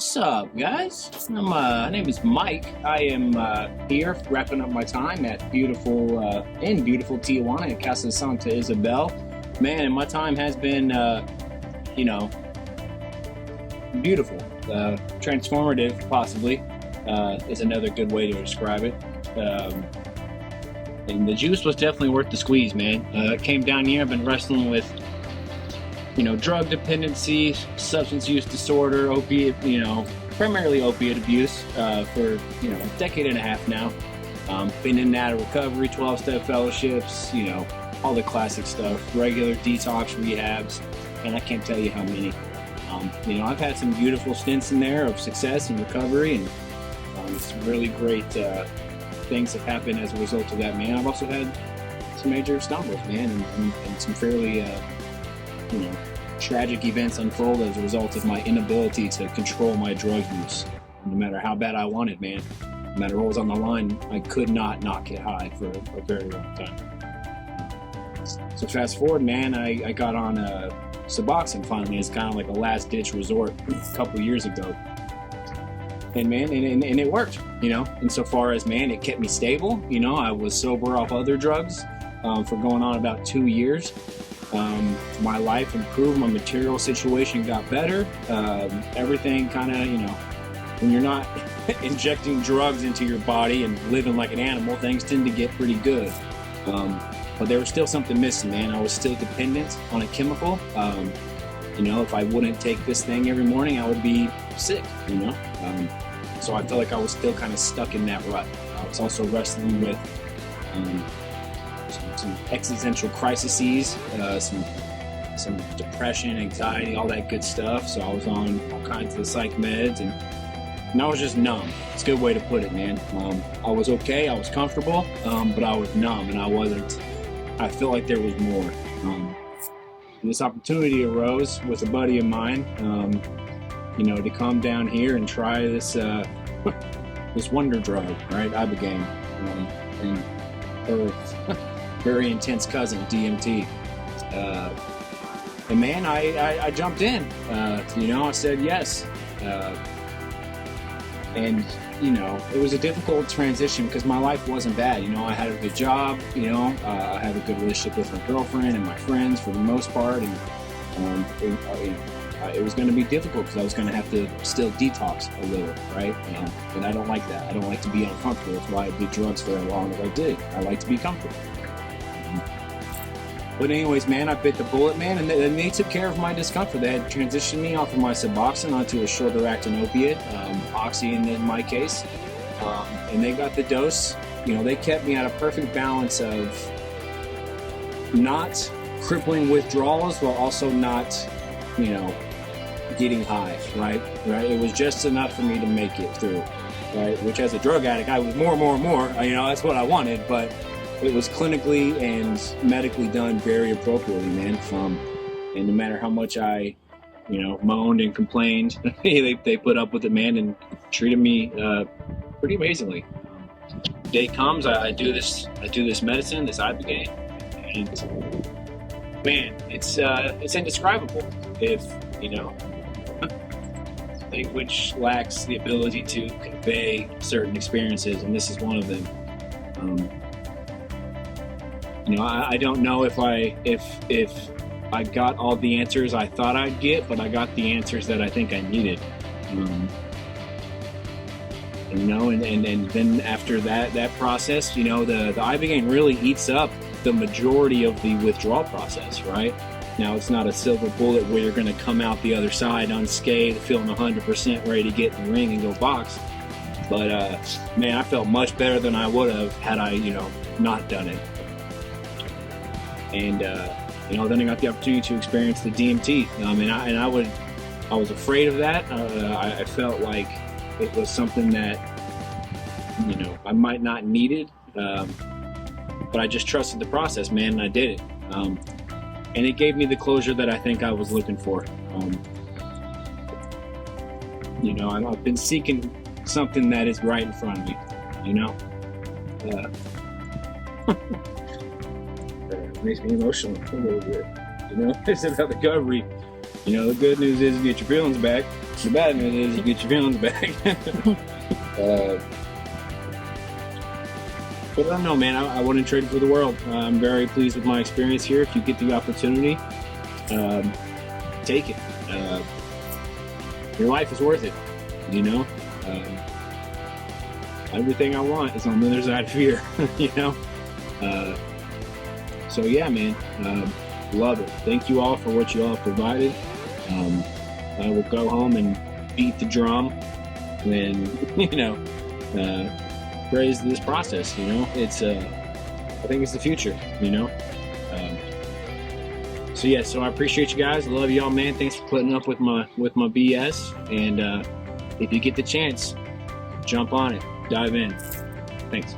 What's up, guys? My name is Mike. I am here wrapping up my time at beautiful Tijuana at Casa Santa Isabel. Man, and my time has been, beautiful. Transformative, possibly, is another good way to describe it. And the juice was definitely worth the squeeze, man. Came down here, I've been wrestling with drug dependency, substance use disorder, opiate, primarily opiate abuse for, a decade and a half now. Been in and out of recovery, 12-step fellowships, all the classic stuff, regular detox rehabs, and I can't tell you how many. I've had some beautiful stints in there of success and recovery, and some really great things have happened as a result of that, man. I've also had some major stumbles, man, and some fairly tragic events unfold as a result of my inability to control my drug use. No matter how bad I wanted, man, no matter what was on the line, I could not get high for a very long time. So fast forward, man, I got on Suboxone finally. It's kind of like a last-ditch resort a couple years ago. And man, and it worked, insofar as, man, it kept me stable. I was sober off other drugs for going on about 2 years. My life improved, my material situation got better. Everything kind of, when you're not injecting drugs into your body and living like an animal, things tend to get pretty good. But there was still something missing, man. I was still dependent on a chemical. If I wouldn't take this thing every morning, I would be sick, So I felt like I was still kind of stuck in that rut. I was also wrestling with some existential crises, some depression, anxiety, all that good stuff. So I was on all kinds of psych meds, and I was just numb. It's a good way to put it, man. I was okay, I was comfortable, but I was numb, and I felt like there was more. And this opportunity arose with a buddy of mine, to come down here and try this this wonder drug, right? Ibogaine, and her very intense cousin, DMT. And man, I jumped in. I said yes. And it was a difficult transition because my life wasn't bad. I had a good job. I had a good relationship with my girlfriend and my friends for the most part, and it was going to be difficult because I was going to have to still detox a little, right? And I don't like that. I don't like to be uncomfortable. That's why I did drugs for as long as I did. I like to be comfortable. But anyways, man, I bit the bullet, man, and they took care of my discomfort. They had transitioned me off of my Suboxone onto a shorter-acting opiate, oxy in my case, and they got the dose. They kept me at a perfect balance of not crippling withdrawals while also not, getting high, right? It was just enough for me to make it through, right? Which, as a drug addict, I was more. That's what I wanted, but it was clinically and medically done very appropriately, man. And no matter how much I, moaned and complained, they put up with it, man, and treated me pretty amazingly. Day comes, I do this medicine, this Ibogaine, and man, it's indescribable. If language lacks the ability to convey certain experiences, and this is one of them. I don't know if I got all the answers I thought I'd get, but I got the answers that I think I needed. And then after that process, the Ibogaine really eats up the majority of the withdrawal process, right? Now, it's not a silver bullet where you're going to come out the other side unscathed, feeling 100% ready to get in the ring and go box. But, man, I felt much better than I would have had I, not done it. And, then I got the opportunity to experience the DMT. I was afraid of that. I felt like it was something that, I might not needed. But I just trusted the process, man, and I did it. And it gave me the closure that I think I was looking for. I've been seeking something that is right in front of me, It makes me emotional a little bit, It's about recovery. You know, the good news is you get your feelings back. The bad news is you get your feelings back. But I don't know, man. I wouldn't trade it for the world. I'm very pleased with my experience here. If you get the opportunity, take it. Your life is worth it, you know? Everything I want is on the other side of fear, you know? So yeah, man, love it. Thank you all for what you all have provided. I will go home and beat the drum and, you know, praise this process, you know? It's, I think it's the future, you know? So yeah, so I appreciate you guys. I love y'all, man. Thanks for putting up with my BS. And if you get the chance, jump on it. Dive in. Thanks.